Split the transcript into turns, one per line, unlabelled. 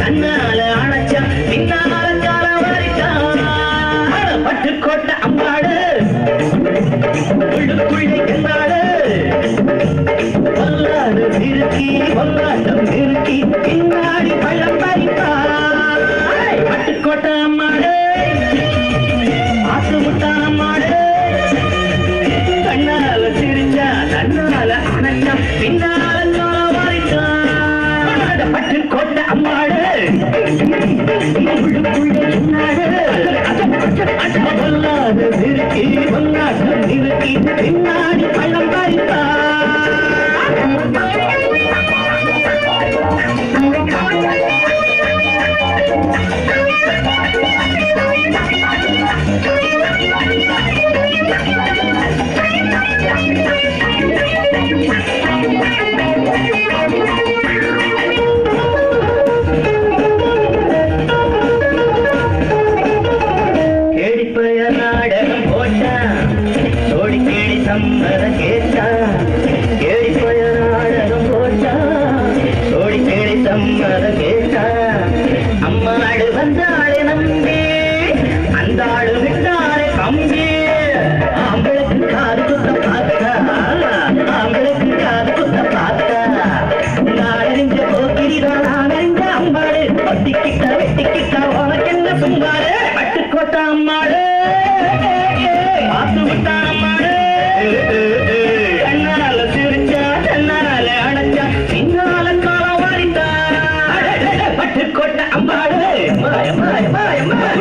கண்ணால அணைச்சா பின்னால கால வரைக்கும் பட்டுக்கோட்டை அம்பாடு உள்ளுக்குள்ளே என்னாடு வல்லாடு நிறுத்தி வல்லாட்டம் நிறுத்தி பின்னாடி பழம் பறிப்பா பட்டுக்கோட்டை அம்மாடு ஆத்து முட்டான மாடு கண்ணால சிரிச்சா கண்ணால அணைச்சா பின்னால கால வரைக்கும் பட்டுக்கோட்டை அம்மாடு உள்ளுக்குள்ளே என்னாடு வல்லாடு நிறுத்தி வல்லாட்டம் நிறுத்தி பின்னாடி பழம் பறிப்பா சம்மதம் கேட்டா கேடி போய நாடகம் போட்டா சோடி கேடி சம்மதம் கேட்டா அம்மாடு வந்தாளே நம்பி அந்த ஆடு விட்டாளே கம்பி ஆம்பளுக்கு காது குத்த பார்த்தா ஆம்பளுக்கு காது குத்த பார்த்தா நாடறிஞ்ச போக்கிரிதான் நாடறிஞ்ச அம்பாடு ஒட்டிக்கிட்ட வெட்டிக்கிட்ட உனக்கு என்ன சும்பாடு பட்டுக்கோட்டை அம்மாடு பார்த்து விட்டான் அம்மாடு கண்ணால சிரிச்சா கண்ணால அணைச்சா பின்னால காலம் வாரித்தா பட்டுக்கோட்டை அம்பாடு மாய மாய மாய மாய